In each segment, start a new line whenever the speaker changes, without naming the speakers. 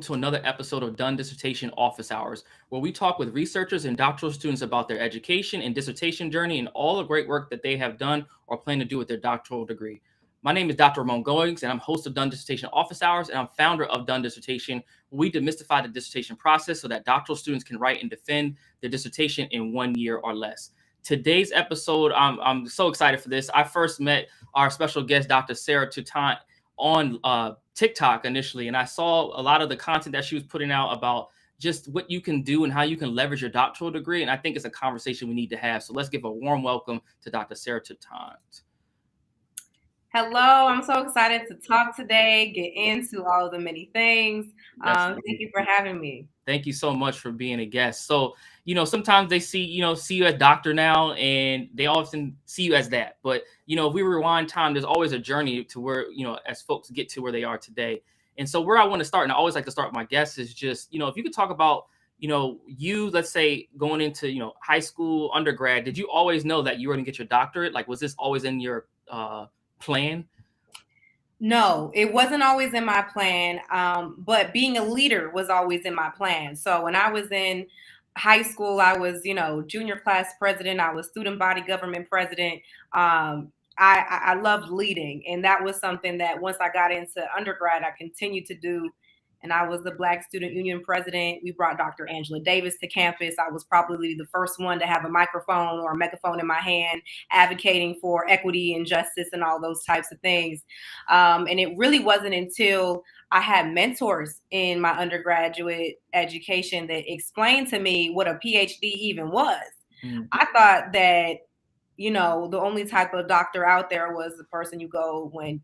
to another episode of Done Dissertation Office Hours, where we talk with researchers and doctoral students about their education and dissertation journey and all the great work that they have done or plan to do with their doctoral degree. My name is Dr. Ramon Goings, and I'm host of Done Dissertation Office Hours, and I'm founder of Done Dissertation, where we demystify the dissertation process so that doctoral students can write and defend their dissertation in 1 year or less. Today's episode, I'm so excited for this. I first met our special guest, Dr. Sarah Toutant, on TikTok initially, and I saw a lot of the content that she was putting out about just what you can do and how you can leverage your doctoral degree. And I think it's a conversation we need to have. So let's give a warm welcome to Dr. Sarah Toutant.
Hello, I'm so excited to talk today, get into all the many things. Thank you for having me.
Thank you so much for being a guest. So, sometimes they see you as doctor now, and they often see you as that. But, if we rewind time, there's always a journey to where, as folks get to where they are today. And so where I want to start, and I always like to start my guests, is just, if you could talk about, you, let's say, going into, high school, undergrad, did you always know that you were going to get your doctorate? Like, was this always in your plan?
No, it wasn't always in my plan, but being a leader was always in my plan. So when I was in high school, I was, junior class president. I was student body government president. I loved leading, and that was something that once I got into undergrad, I continued to do. And I was the Black Student Union president. We brought Dr. Angela Davis to campus. I was probably the first one to have a microphone or a megaphone in my hand, advocating for equity and justice and all those types of things. And it really wasn't until I had mentors in my undergraduate education that explained to me what a PhD even was. Mm-hmm. I thought that, the only type of doctor out there was the person you go when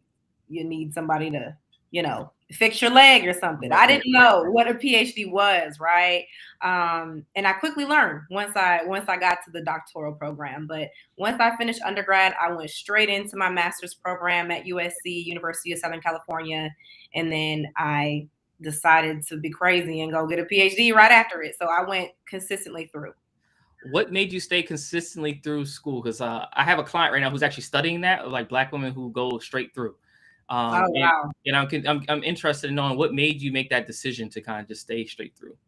you need somebody to, fix your leg or something. I didn't know what a PhD was, right? And I quickly learned once I got to the doctoral program. But once I finished undergrad, I went straight into my master's program at USC, University of Southern California. And then I decided to be crazy and go get a PhD right after it. So I went consistently through.
What made you stay consistently through school? Because I have a client right now who's actually studying that, like Black women who go straight through.
Wow.
And I'm interested in knowing what made you make that decision to kind of just stay straight through.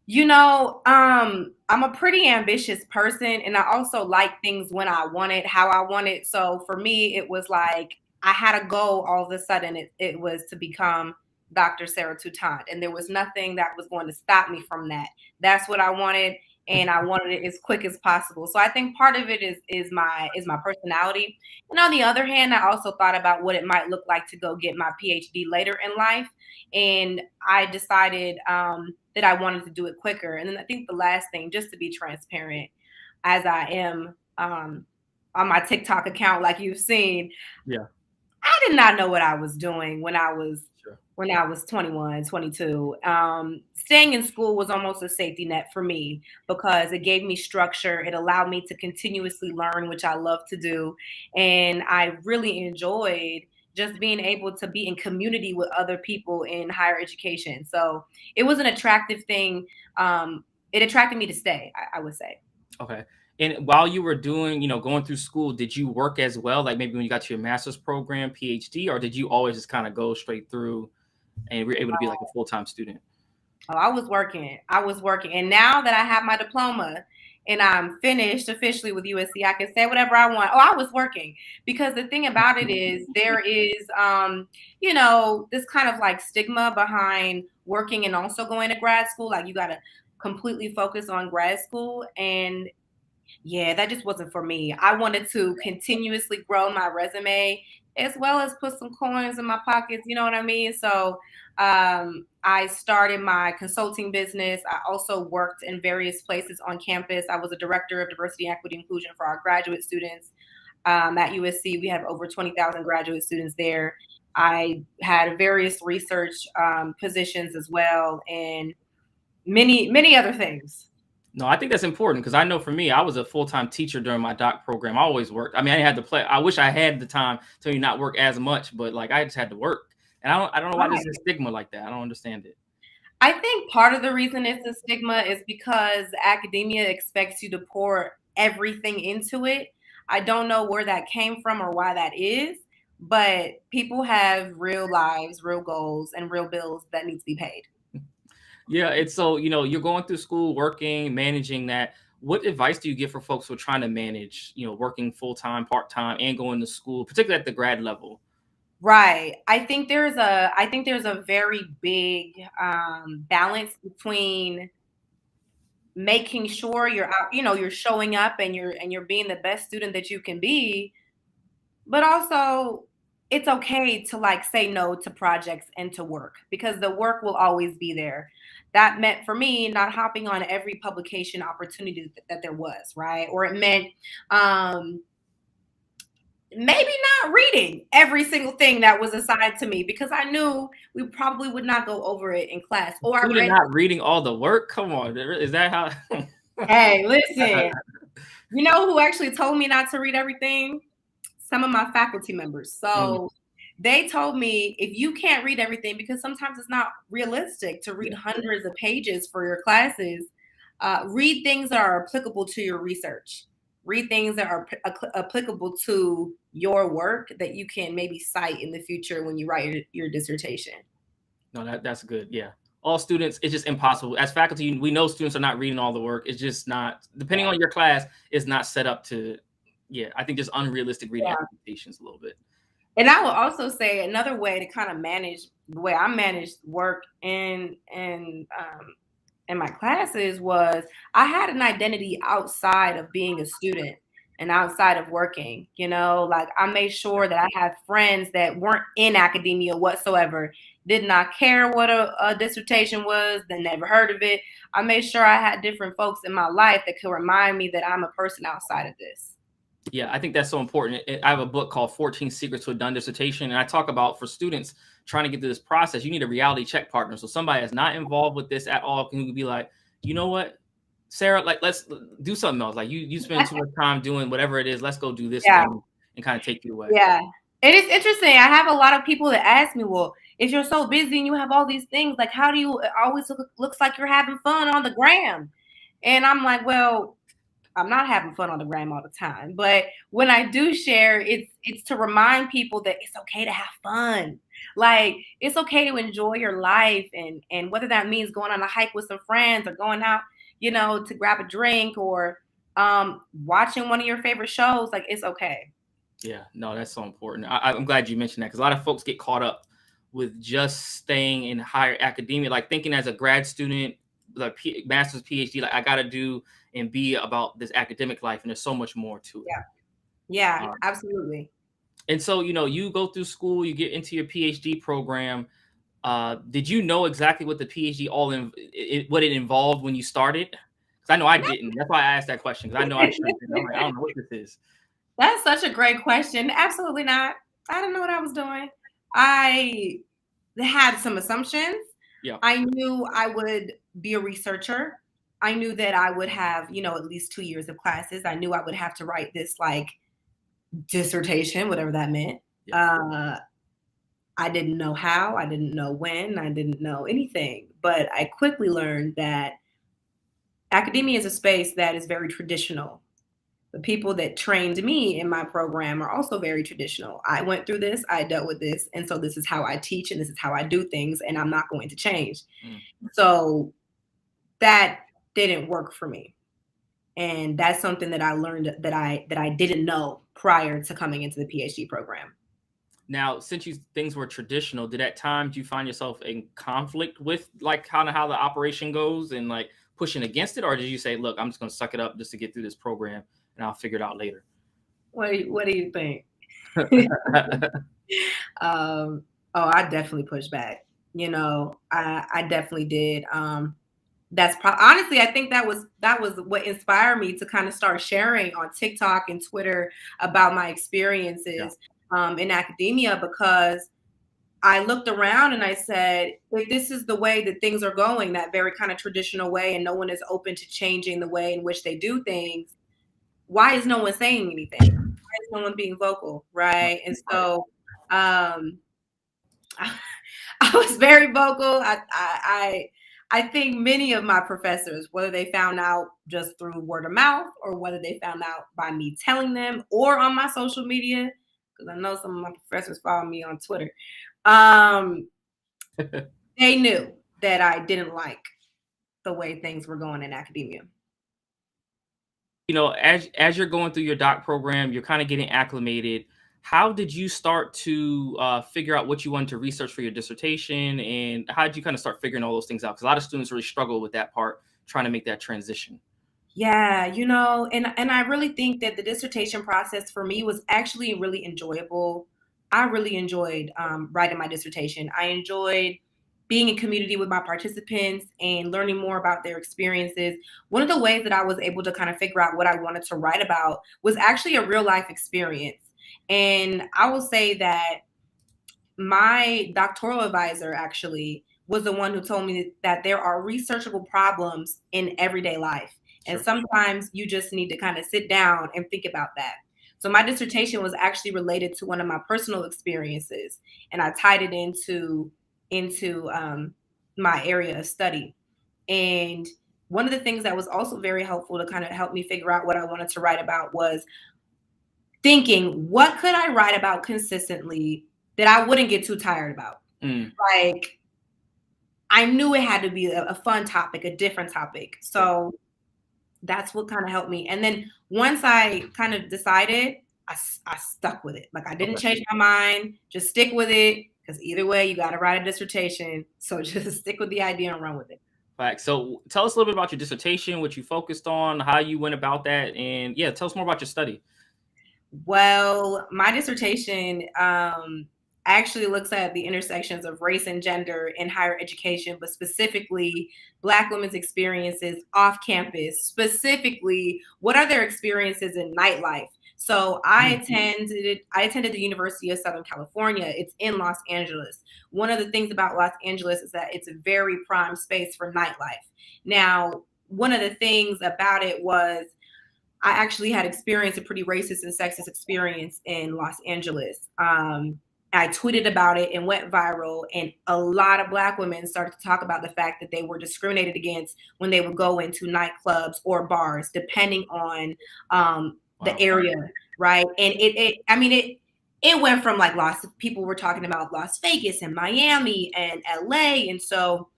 I'm a pretty ambitious person, and I also like things when I want it, how I want it. So for me, it was like I had a goal all of a sudden. It was to become Dr. Sarah Toutant, and there was nothing that was going to stop me from that. That's what I wanted, and I wanted it as quick as possible. So I think part of it is my personality. And on the other hand, I also thought about what it might look like to go get my PhD later in life, and I decided that I wanted to do it quicker. And then I think the last thing, just to be transparent, as I am on my TikTok account, like you've seen, I did not know what I was doing when I was 21, 22. Staying in school was almost a safety net for me because it gave me structure. It allowed me to continuously learn, which I love to do. And I really enjoyed just being able to be in community with other people in higher education. So it was an attractive thing. It attracted me to stay, I would say.
Okay. And while you were doing, going through school, did you work as well? Like maybe when you got to your master's program, PhD, or did you always just kind of go straight through and were able to be like a full-time student?
Oh, I was working. And now that I have my diploma and I'm finished officially with USC, I can say whatever I want. Oh, I was working, because the thing about it is there is, this kind of like stigma behind working and also going to grad school. Like you got to completely focus on grad school. And yeah, that just wasn't for me. I wanted to continuously grow my resume as well as put some coins in my pockets. You know what I mean? So I started my consulting business. I also worked in various places on campus. I was a director of diversity, equity, inclusion for our graduate students at USC. We have over 20,000 graduate students there. I had various research positions as well, and many, many other things.
No, I think that's important because I know for me, I was a full-time teacher during my doc program. I always worked. I mean, I had to play. I wish I had the time to not work as much, but like I just had to work. And I don't know why there's a stigma like that. I don't understand it.
I think part of the reason it's a stigma is because academia expects you to pour everything into it. I don't know where that came from or why that is, but people have real lives, real goals, and real bills that need to be paid.
Yeah, it's so, you're going through school, working, managing that. What advice do you give for folks who are trying to manage, working full time, part time, and going to school, particularly at the grad level?
Right. I think there's a very big balance between making sure you're out, you're showing up and you're being the best student that you can be, but also it's okay to like say no to projects and to work because the work will always be there. That meant for me not hopping on every publication opportunity that there was, right? Or it meant um maybe not reading every single thing that was assigned to me because I knew we probably would not go over it in class. Or I
Student
read,
not reading all the work? Come on, is that how?
hey, listen, you know who actually told me not to read everything? Some of my faculty members.
Mm,
So they told me if you can't read everything, because sometimes it's not realistic to read
yeah.
hundreds of pages for your classes, read things that are applicable to your research. Read things that are applicable to your work that you can maybe cite in the future when you write your dissertation.
No, that's good. Yeah. All students, it's just impossible. As faculty, we know students are not reading all the work. It's just not, depending
Yeah.
on your class, it's not set up to, yeah, I think just unrealistic reading
Yeah.
expectations a little bit.
And I will also say another way to kind of manage the way I managed work in my classes was I had an identity outside of being a student and outside of working. Like I made
Yeah.
sure that I had friends that weren't in academia whatsoever, did not care what a dissertation was, they never heard of it. I made sure I had different folks in my life that could remind me that I'm a person outside of this.
Yeah, I think that's so important. I have a book called 14 Secrets to a Done Dissertation, and I talk about for students trying to get through this process, you need a reality check partner. So somebody that's not involved with this at all can be like, you know what, Sarah, like let's do something else. Like you spend too much time doing whatever it is. Let's go do this
Yeah.
thing and kind of take you away.
Yeah. It is interesting. I have a lot of people that ask me, well, if you're so busy and you have all these things, like how do you it always looks like you're having fun on the gram? And I'm like, well, I'm not having fun on the gram all the time. But when I do share, it's to remind people that it's okay to have fun. Like it's okay to enjoy your life and whether that means going on a hike with some friends or going out, to grab a drink or watching one of your favorite shows, like it's okay.
Yeah, no, that's so important. I'm glad you mentioned that because a lot of folks get caught up with just staying in higher academia, like thinking as a grad student, like master's, PhD, like I got to do and be about this academic life, and there's so much more to it.
Yeah. Yeah,
Um,
absolutely.
and so, you go through school, you get into your PhD program. Did you know exactly what the PhD what it involved when you started? Because I know I didn't. That's why I asked that question. Because I know I sure didn't. I'm like, I don't know what this is.
That's such a great question. Absolutely not. I didn't know what I was doing. I had some assumptions.
Yeah,
I knew I would be a researcher. I knew that I would have, at least 2 years of classes. I knew I would have to write this like dissertation, whatever that meant.
yeah,
Uh, I didn't know how, I didn't know when, I didn't know anything. But I quickly learned that academia is a space that is very traditional. The people that trained me in my program are also very traditional. I went through this, I dealt with this, and so this is how I teach and this is how I do things, and I'm not going to change.
mm.
So that didn't work for me. And that's something that I learned that I didn't know prior to coming into the PhD program.
Now, since things were traditional, did at times you find yourself in conflict with like kind of how the operation goes and like pushing against it, or did you say, "Look, I'm just going to suck it up just to get through this program, and I'll figure it out later"?
What do you think? Oh, I definitely pushed back. I definitely did. Honestly, I think that was what inspired me to kind of start sharing on TikTok and Twitter about my
Yeah,
experiences in academia because I looked around and I said, if this is the way that things are going, that very kind of traditional way, and no one is open to changing the way in which they do things, why is no one saying anything? Why is no one being vocal, right? And
right.
so um, I was very vocal. I think many of my professors, whether they found out just through word of mouth or whether they found out by me telling them or on my social media, because I know some of my professors follow me on Twitter. They knew that I didn't like the way things were going in academia.
As you're going through your doc program, you're kind of getting acclimated. How did you start to figure out what you wanted to research for your dissertation, and how did you kind of start figuring all those things out? Because a lot of students really struggle with that part, trying to make that transition.
Yeah, and I really think that the dissertation process for me was actually really enjoyable. I really enjoyed writing my dissertation. I enjoyed being in community with my participants and learning more about their experiences. One of the ways that I was able to kind of figure out what I wanted to write about was actually a real life experience. And I will say that my doctoral advisor actually was the one who told me that there are researchable problems in everyday life. And
Sure.
sometimes you just need to kind of sit down and think about that. So my dissertation was actually related to one of my personal experiences, and I tied it into my area of study. And one of the things that was also very helpful to kind of help me figure out what I wanted to write about was thinking, what could I write about consistently that I wouldn't get too tired about? Like, I knew it had to be a fun topic, a different topic. So that's what kind of helped me. And then once I kind of decided, I stuck with it. Like, I didn't change my mind, just stick with it. Because either way, you got to write a dissertation. So just stick with the idea and run with it.
Right. So tell us a little bit about your dissertation, what you focused on, how you went about that, and yeah, tell us more about your study.
Well, my dissertation actually looks at the intersections of race and gender in higher education, but specifically Black women's experiences off campus. Specifically, what are their experiences in nightlife? So I attended the University of Southern California. It's in Los Angeles. One of the things about Los Angeles is that it's a very prime space for nightlife. Now, one of the things about it was I actually had experienced a pretty racist and sexist experience in Los Angeles. I tweeted about it and went viral, and a lot of Black women started to talk about the fact that they were discriminated against when they would go into nightclubs or bars, depending on the area, right? And it went from like lots of people were talking about Las Vegas and Miami and LA, and so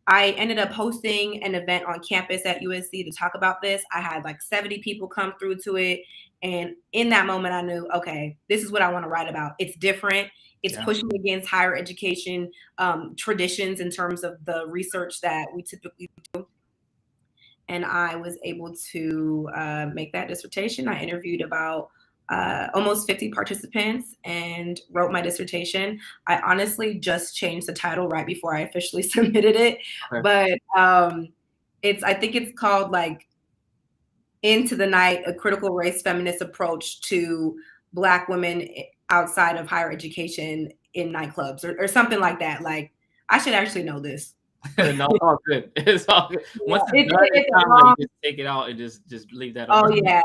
I ended up hosting an event on campus at USC to talk about this. I had like 70 people come through to it. And in that moment, I knew, okay, this is what I want to write about. It's different. It's pushing against higher education traditions in terms of the research that we typically do. And I was able to make that dissertation. I interviewed about almost 50 participants and wrote my dissertation. I honestly just changed the title right before I officially submitted it.
Okay.
But I think it's called like Into the Night, a critical race feminist approach to Black women outside of higher education in nightclubs or something like that. Like, I should actually know this.
No, it's all good. It's all good. Once it's done, it's time like you just take it out and just leave that
Oh,
alone.
yeah.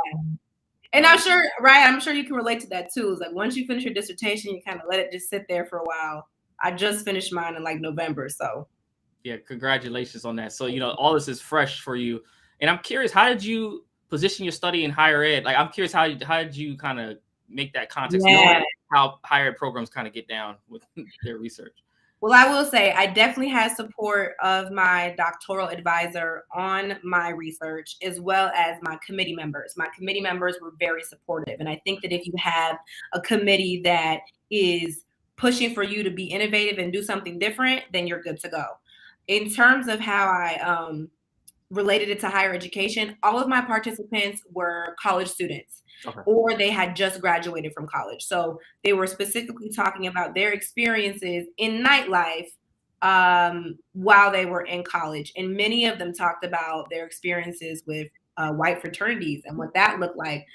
And I'm sure, right? I'm sure you can relate to that too. It's like once you finish your dissertation, you kind of let it just sit there for a while. I just finished mine in like November, so.
Yeah, congratulations on that. So, all this is fresh for you. And I'm curious, how did you position your study in higher ed? Like, I'm curious, how did you kind of make that context, knowing how higher ed programs kind of get down with their research?
Well, I will say I definitely had support of my doctoral advisor on my research, as well as my committee members. My committee members were very supportive. And I think that if you have a committee that is pushing for you to be innovative and do something different, then you're good to go. In terms of how I related it to higher education, all of my participants were college students.
Okay.
Or they had just graduated from college. So they were specifically talking about their experiences in nightlife while they were in college. And many of them talked about their experiences with white fraternities and what that looked like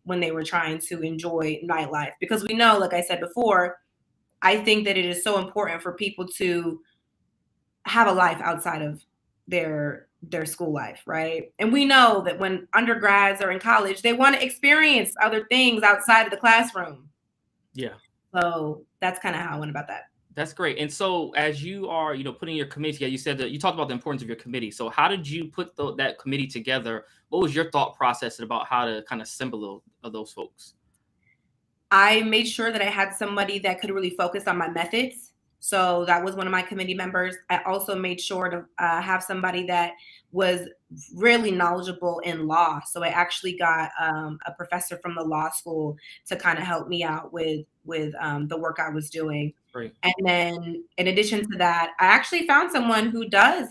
when they were trying to enjoy nightlife. Because we know, like I said before, I think that it is so important for people to have a life outside of their school life, right? And we know that when undergrads are in college, they want to experience other things outside of the classroom.
Yeah.
So that's kind of how I went about that.
That's great. And so as you are, putting your committee together, you said that you talked about the importance of your committee. So how did you put that committee together? What was your thought process about how to kind of assemble those folks?
I made sure that I had somebody that could really focus on my methods. So that was one of my committee members. I also made sure to have somebody that was really knowledgeable in law. So I actually got a professor from the law school to kind of help me out with the work I was doing.
Great.
And then, in addition to that, I actually found someone who does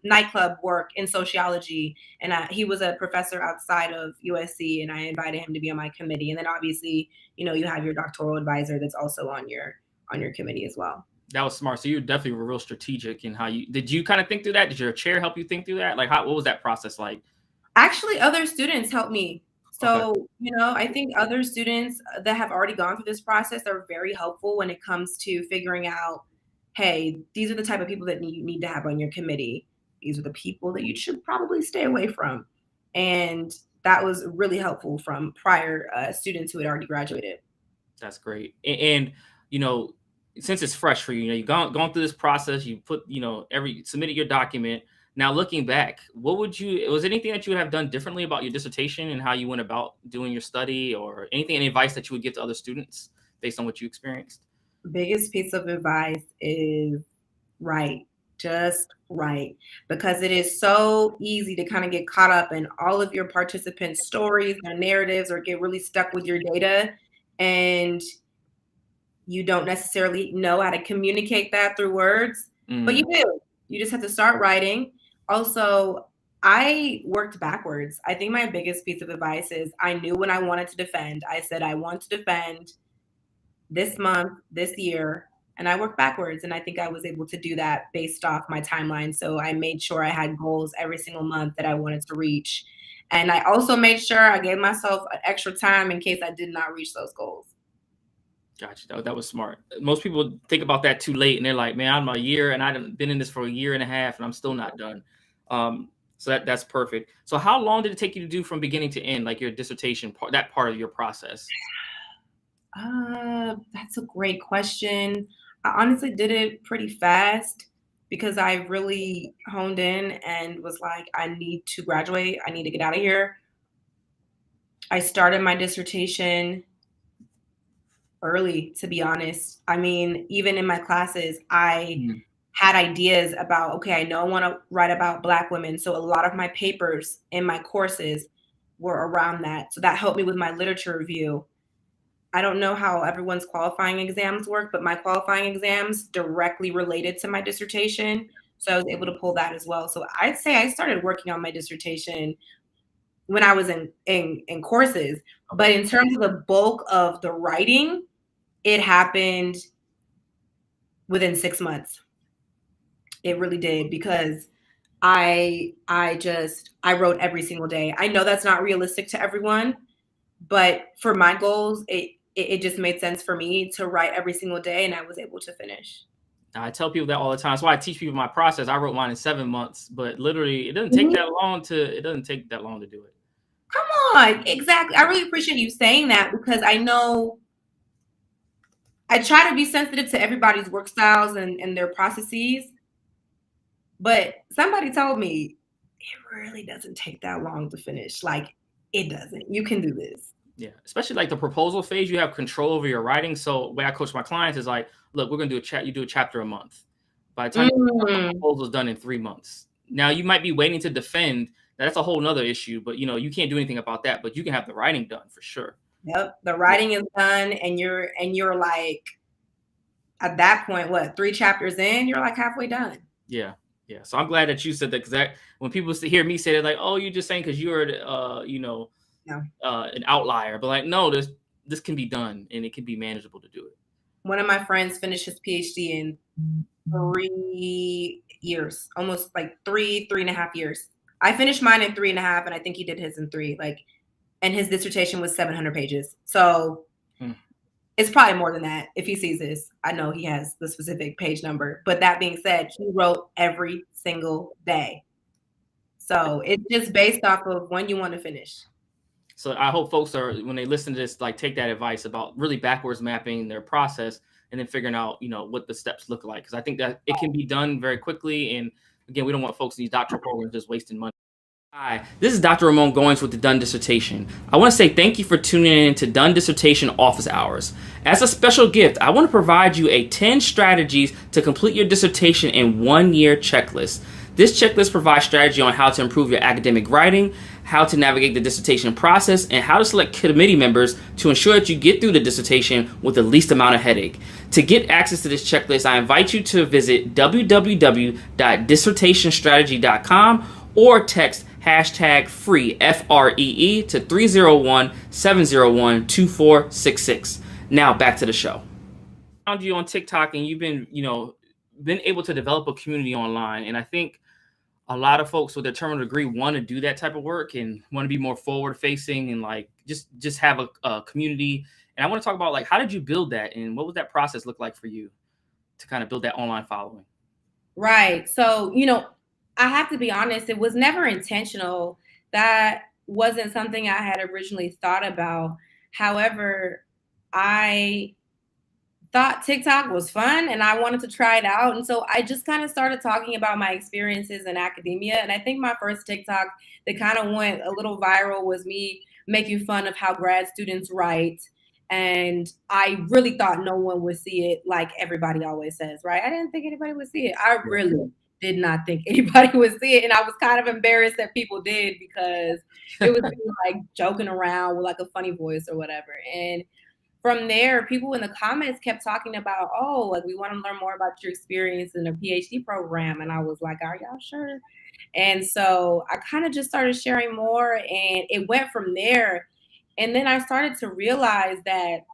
nightclub work in sociology, and he was a professor outside of USC, and I invited him to be on my committee. And then, obviously, you have your doctoral advisor that's also on your committee as well.
That was smart. So you definitely were real strategic in how did you kind of think through that? Did your chair help you think through that? Like, what was that process like?
Actually, other students helped me.
Okay.
So, I think other students that have already gone through this process are very helpful when it comes to figuring out, hey, these are the type of people that you need to have on your committee. These are the people that you should probably stay away from. And that was really helpful from prior students who had already graduated.
That's great. And since it's fresh for you, you've gone through this process, you put, submitted your document. Now looking back, was there anything that you would have done differently about your dissertation and how you went about doing your study, or any advice that you would give to other students based on what you experienced?
Biggest piece of advice is write, just write, because it is so easy to kind of get caught up in all of your participants' stories, their narratives, or get really stuck with your data. And you don't necessarily know how to communicate that through words, but you
Mm,
do. You just have to start writing. Also, I worked backwards. I think my biggest piece of advice is I knew when I wanted to defend. I said, I want to defend this month, this year, and I worked backwards. And I think I was able to do that based off my timeline. So I made sure I had goals every single month that I wanted to reach. And I also made sure I gave myself an extra time in case I did not reach those goals.
gotcha. That was smart. Most people think about that too late, and they're like, "Man, I'm a year, and I've been in this for a year and a half, and I'm still not done." So that's perfect. So how long did it take you to do from beginning to end, like your dissertation part, that part of your process?
That's a great question. I honestly did it pretty fast because I really honed in and was like, I need to graduate. I need to get out of here. I started my dissertation early, to be honest. I mean, even in my classes, I
Mm,
had ideas about, okay, I know I want to write about Black women. So a lot of my papers in my courses were around that. So that helped me with my literature review. I don't know how everyone's qualifying exams work, but my qualifying exams directly related to my dissertation. So I was able to pull that as well. So I'd say I started working on my dissertation when I was in courses.
okay.
But in terms of the bulk of the writing, it happened within 6 months. It really did because I wrote every single day. I know that's not realistic to everyone, but for my goals, it just made sense for me to write every single day, and I was able to finish.
I tell people that all the time. That's why I teach people my process. I wrote mine in 7 months, but literally,
Mhm.
it doesn't take that long to do it.
Come on, exactly. I really appreciate you saying that because I know I try to be sensitive to everybody's work styles and their processes, but somebody told me it really doesn't take that long to finish. Like, it doesn't. You can do this.
Yeah, especially like the proposal phase, you have control over your writing. So the way I coach my clients is like, look, we're gonna do a chat. You do a chapter a month. By the time the
Mm,
proposal is done in 3 months. Now you might be waiting to defend. That's a whole nother issue, but you can't do anything about that. But you can have the writing done for sure.
yep. The
Yeah,
writing is done, and you're like at that point, what, 3 chapters in, you're like halfway done.
yeah, yeah. So I'm glad that you said that, because that when people hear me say that, like, oh, you're just saying because you're
Yeah.
an outlier, but like, no, this can be done and it can be manageable to do it.
One of my friends finished his PhD in 3 years, almost like 3.5 years. I finished mine in 3.5, and I think he did his in three. Like, and his dissertation was 700 pages. So
Hmm.
it's probably more than that. If he sees this, I know he has the specific page number. But that being said, he wrote every single day. So it's just based off of when you want to finish.
So I hope folks are, when they listen to this, like, take that advice about really backwards mapping their process and then figuring out, what the steps look like. Because I think that it can be done very quickly. And again, we don't want folks in these doctoral programs just wasting money. Hi, this is Dr. Ramon Goings with the Done Dissertation. I want to say thank you for tuning in to Done Dissertation Office Hours. As a special gift, I want to provide you a 10 strategies to complete your dissertation in 1 year checklist. This checklist provides strategy on how to improve your academic writing, how to navigate the dissertation process, and how to select committee members to ensure that you get through the dissertation with the least amount of headache. To get access to this checklist, I invite you to visit www.dissertationstrategy.com or text hashtag free FREE to 301-701-2466. Now back to the show. I found you on TikTok and you've been, been able to develop a community online. And I think a lot of folks with their terminal degree want to do that type of work and want to be more forward facing and like just have a community. And I want to talk about like how did you build that and what would that process look like for you to kind of build that online following?
Right. So, I have to be honest, it was never intentional. That wasn't something I had originally thought about. However, I thought TikTok was fun and I wanted to try it out. And so I just kind of started talking about my experiences in academia. And I think my first TikTok that kind of went a little viral was me making fun of how grad students write. And I really thought no one would see it like everybody always says, right? I didn't think anybody would see it. I really did not think anybody would see it. And I was kind of embarrassed that people did because it was like joking around with like a funny voice or whatever. And from there, people in the comments kept talking about, oh, like we want to learn more about your experience in a PhD program. And I was like, are y'all sure? And so I kind of just started sharing more and it went from there. And then I started to realize that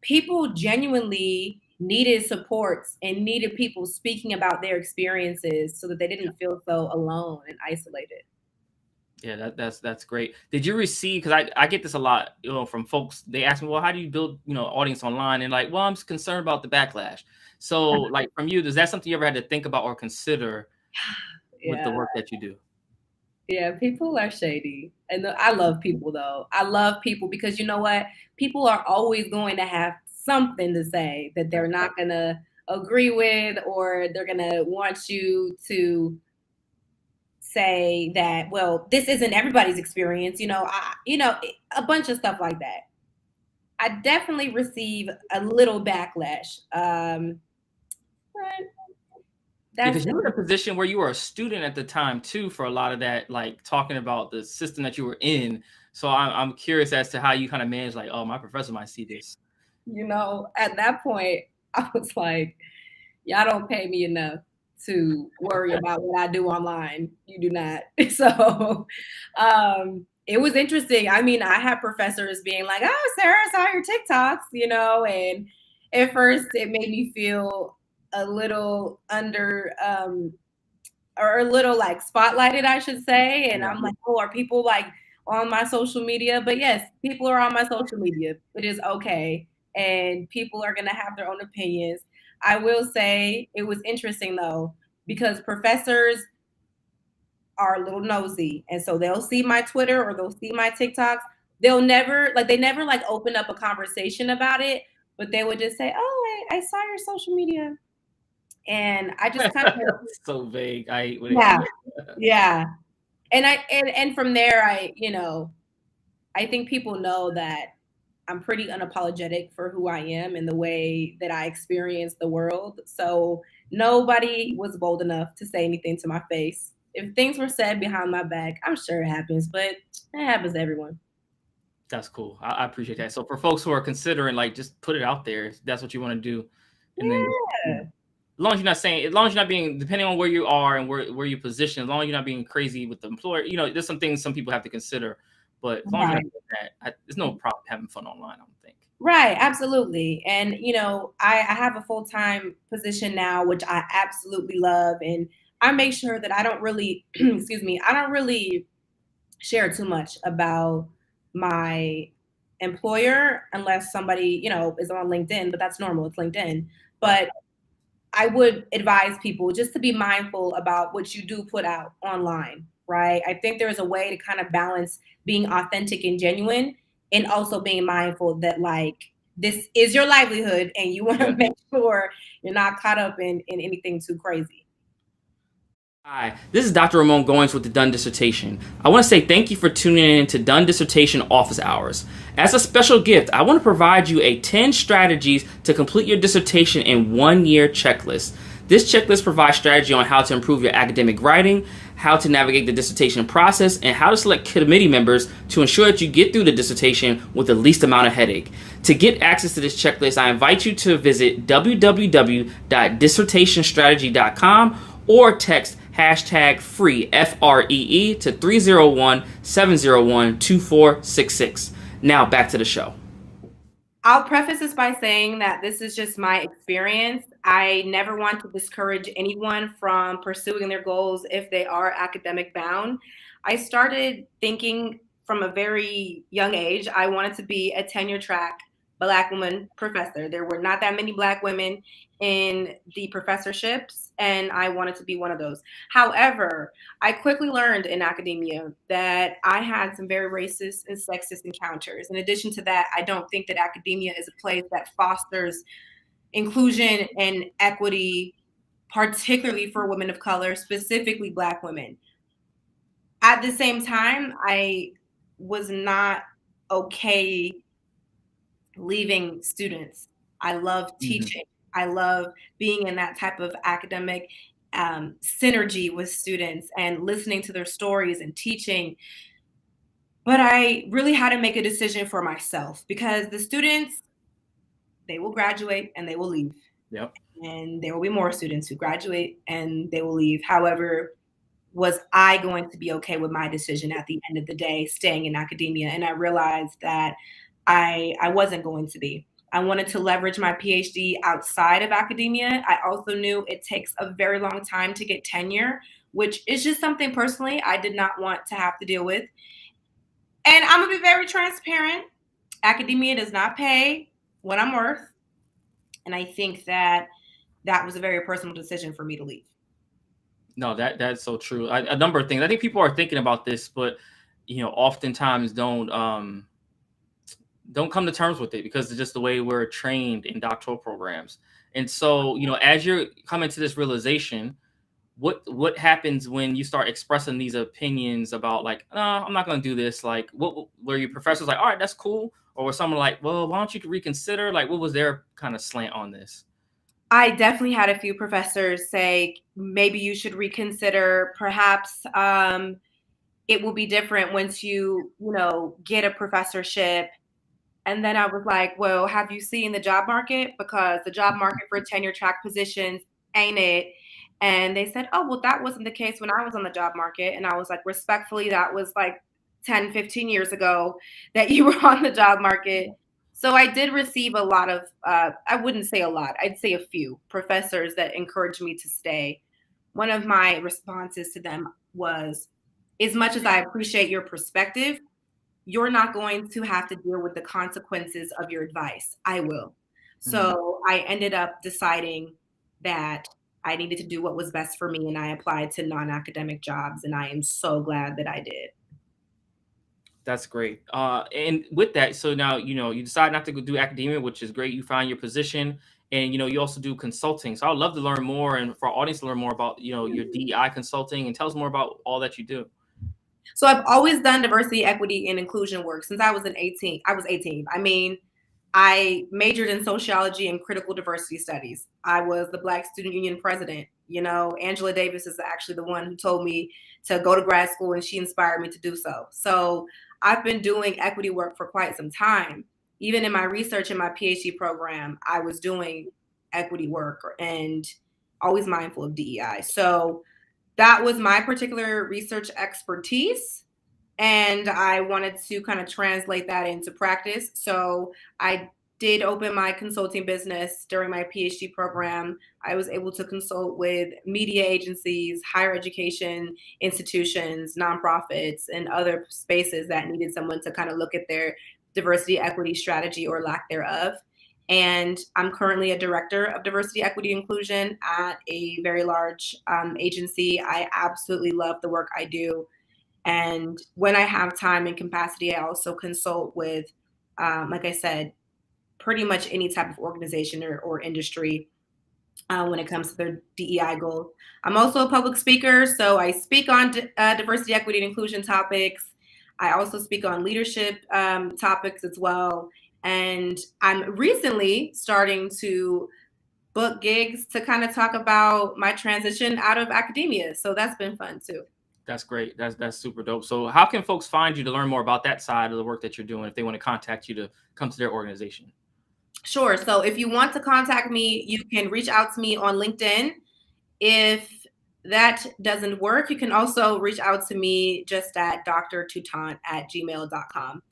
people genuinely needed supports and needed people speaking about their experiences so that they didn't feel so alone and isolated.
Yeah, that's great. Did you receive, because I get this a lot, from folks, they ask me, well, how do you build, audience online? And like, well, I'm just concerned about the backlash. So like from you, is that something you ever had to think about or consider with the
Yeah.
work that you do?
Yeah, people are shady. And I love people though. I love people because you know what? People are always going to have something to say that they're not going to agree with, or they're going to want you to say that, well, this isn't everybody's experience, a bunch of stuff like that. I definitely receive a little backlash. But that's
Because you were in a position where you were a student at the time too, for a lot of that, like talking about the system that you were in. So I'm curious as to how you kind of manage, like, oh, my professor might see this.
at that point, I was like, y'all don't pay me enough to worry about what I do online. You do not. So it was interesting. I mean, I had professors being like, oh, Sarah, I saw your TikToks, and at first it made me feel a little under or a little like spotlighted, I should say. And I'm like, oh, are people like on my social media? But yes, people are on my social media. It is okay. And people are going to have their own opinions. I will say it was interesting though, because professors are a little nosy. And so they'll see my Twitter or they'll see my TikToks. They never like open up a conversation about it, but they would just say, oh, I saw your social media. And I just kind of
So vague. I hate when
yeah, yeah. And from there, I think people know that I'm pretty unapologetic for who I am and the way that I experience the world. So nobody was bold enough to say anything to my face. If things were said behind my back, I'm sure it happens, but it happens to everyone.
That's cool. I appreciate that. So for folks who are considering, like, just put it out there if that's what you want to do, and then
Yeah.
as long as you're not saying, as long as you're not being, depending on where you are and where you're positioned, as long as you're not being crazy with the employer, there's some things some people have to consider. But as long as you're not
Right.
doing that, there's no problem having fun online, I don't think.
Right, absolutely. And I have a full-time position now, which I absolutely love. And I make sure that I don't really, excuse me, I don't really share too much about my employer unless somebody, is on LinkedIn, but that's normal. It's LinkedIn. But I would advise people just to be mindful about what you do put out online, right? I think there's a way to kind of balance being authentic and genuine and also being mindful that like this is your livelihood and you want to make sure you're not caught up in anything too crazy.
Hi, this is Dr. Ramon Goins with the Done Dissertation. I want to say thank you for tuning in to Done Dissertation Office Hours. As a special gift, I want to provide you a 10 strategies to complete your dissertation in 1 year checklist. This checklist provides strategy on how to improve your academic writing, how to navigate the dissertation process, and how to select committee members to ensure that you get through the dissertation with the least amount of headache. To get access to this checklist, I invite you to visit www.dissertationstrategy.com or text hashtag free FREE to 301-701-2466. Now back to the show.
I'll preface this by saying that this is just my experience. I never want to discourage anyone from pursuing their goals if they are academic bound. I started thinking from a very young age, I wanted to be a tenure track Black woman professor. There were not that many Black women in the professorships, and I wanted to be one of those. However, I quickly learned in academia that I had some very racist and sexist encounters. In addition to that, I don't think that academia is a place that fosters inclusion and equity, particularly for women of color, specifically Black women. At the same time, I was not okay leaving students. I love teaching. I love being in that type of academic synergy with students and listening to their stories and teaching. But I really had to make a decision for myself because the students, they will graduate and they will leave.
Yep.
And there will be more students who graduate and they will leave. However, was I going to be okay with my decision at the end of the day, staying in academia? And I realized that I wasn't going to be. I wanted to leverage my PhD outside of academia. I also knew it takes a very long time to get tenure, which is just something personally I did not want to have to deal with. And I'm gonna be very transparent. Academia does not pay what I'm worth. And I think that that was a very personal decision for me to leave.
No, that's so true. A number of things. I think people are thinking about this, but oftentimes don't come to terms with it because it's just the way we're trained in doctoral programs. And so, as you're coming to this realization, what happens when you start expressing these opinions about like, no, I'm not going to do this? Like, what were your professors like? All right, that's cool. Or was someone like, well, why don't you reconsider? Like, what was their kind of slant on this?
I definitely had a few professors say, maybe you should reconsider. Perhaps it will be different once you get a professorship. And then I was like, well, have you seen the job market? Because the job market for tenure track positions ain't it. And they said, oh, well, that wasn't the case when I was on the job market. And I was like, respectfully, that was like 10, 15 years ago that you were on the job market. So I did receive a lot of, I wouldn't say a lot, I'd say a few professors that encouraged me to stay. One of my responses to them was, as much as I appreciate your perspective, you're not going to have to deal with the consequences of your advice. I will. So I ended up deciding that I needed to do what was best for me, and I applied to non-academic jobs, and I am so glad that I did.
That's great. And with that, so now you decide not to go do academia, which is great. You find your position, and you also do consulting. So I'd love to learn more, and for our audience to learn more about your DEI consulting, and tell us more about all that you do.
So I've always done diversity, equity, and inclusion work since I was 18. I was 18. I mean, I majored in sociology and critical diversity studies. I was the Black Student Union president. Angela Davis is actually the one who told me to go to grad school, and she inspired me to do so. So I've been doing equity work for quite some time. Even in my research in my PhD program, I was doing equity work and always mindful of DEI. So that was my particular research expertise. And I wanted to kind of translate that into practice. So I did open my consulting business during my PhD program. I was able to consult with media agencies, higher education institutions, nonprofits, and other spaces that needed someone to kind of look at their diversity, equity strategy or lack thereof. And I'm currently a director of diversity, equity, inclusion at a very large agency. I absolutely love the work I do. And when I have time and capacity, I also consult with, like I said, pretty much any type of organization or industry. when it comes to their DEI goals. I'm also a public speaker, so I speak on diversity, equity, and inclusion topics. I also speak on leadership topics as well. And I'm recently starting to book gigs to kind of talk about my transition out of academia. So that's been fun too.
That's great. That's super dope. So how can folks find you to learn more about that side of the work that you're doing if they want to contact you to come to their organization?
Sure. So if you want to contact me, you can reach out to me on LinkedIn. If that doesn't work, you can also reach out to me just at drtoutant@gmail.com.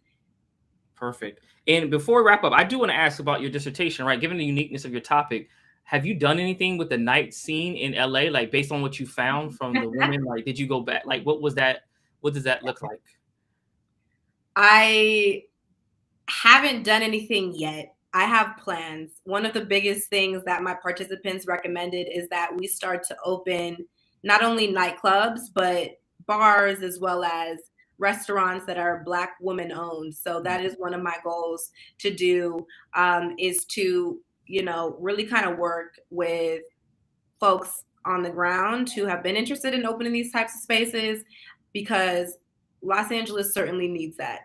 Perfect. And before we wrap up, I do want to ask about your dissertation, right? Given the uniqueness of your topic, have you done anything with the night scene in LA, like based on what you found from the women? Like, did you go back? Like, what was that? What does that look like?
I haven't done anything yet. I have plans. One of the biggest things that my participants recommended is that we start to open not only nightclubs, but bars as well as restaurants that are Black women owned. So that is one of my goals to do, is to, really kind of work with folks on the ground who have been interested in opening these types of spaces, because Los Angeles certainly needs that.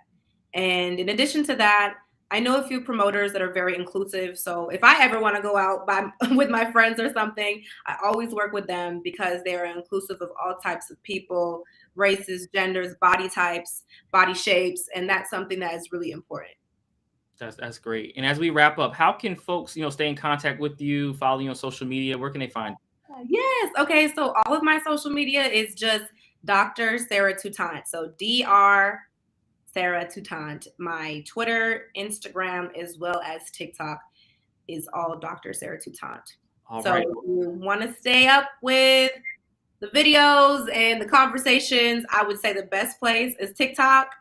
And in addition to that, I know a few promoters that are very inclusive. So if I ever want to go out with my friends or something, I always work with them because they are inclusive of all types of people, races, genders, body types, body shapes, and that's something that is really important.
That's great. And as we wrap up, how can folks, stay in contact with you, follow you on social media? Where can they find
Yes. Okay. So all of my social media is just Dr. Sarah Toutant. So Dr. Sarah Toutant. My Twitter, Instagram, as well as TikTok is all Dr. Sarah Toutant.
All
So
right.
if you want to stay up with the videos and the conversations, I would say the best place is TikTok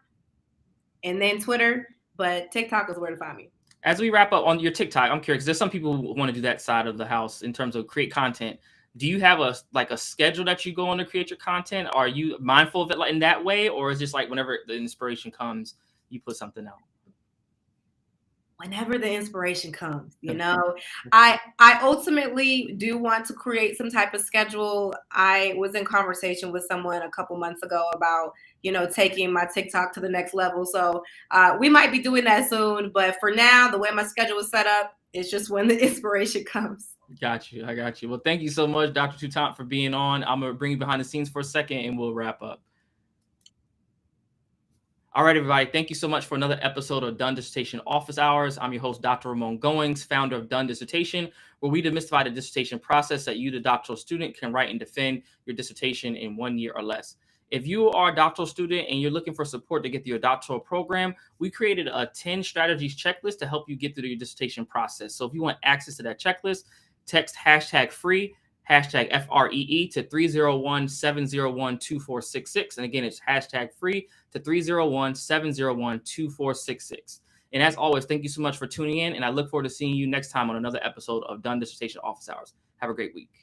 and then Twitter, but TikTok is where to find me.
As we wrap up on your TikTok, I'm curious. There's some people who want to do that side of the house in terms of create content. Do you have a schedule that you go on to create your content? Are you mindful of it like in that way, or is it just like whenever the inspiration comes, you put something out?
Whenever the inspiration comes, I ultimately do want to create some type of schedule. I was in conversation with someone a couple months ago about taking my TikTok to the next level, so we might be doing that soon, but for now the way my schedule is set up, it's just when the inspiration comes.
Got you. I got you. Well, thank you so much, Dr. Toutant, for being on. I'm gonna bring you behind the scenes for a second and we'll wrap up. All right, everybody. Thank you so much for another episode of Done Dissertation Office Hours. I'm your host, Dr. Ramon Goings, founder of Done Dissertation, where we demystify the dissertation process that you, the doctoral student, can write and defend your dissertation in 1 year or less. If you are a doctoral student and you're looking for support to get through your doctoral program, we created a 10 strategies checklist to help you get through your dissertation process. So if you want access to that checklist, text #free, #FREE to 301-701-2466. And again, it's #free to 301-701-2466. And as always, thank you so much for tuning in. And I look forward to seeing you next time on another episode of Done Dissertation Office Hours. Have a great week.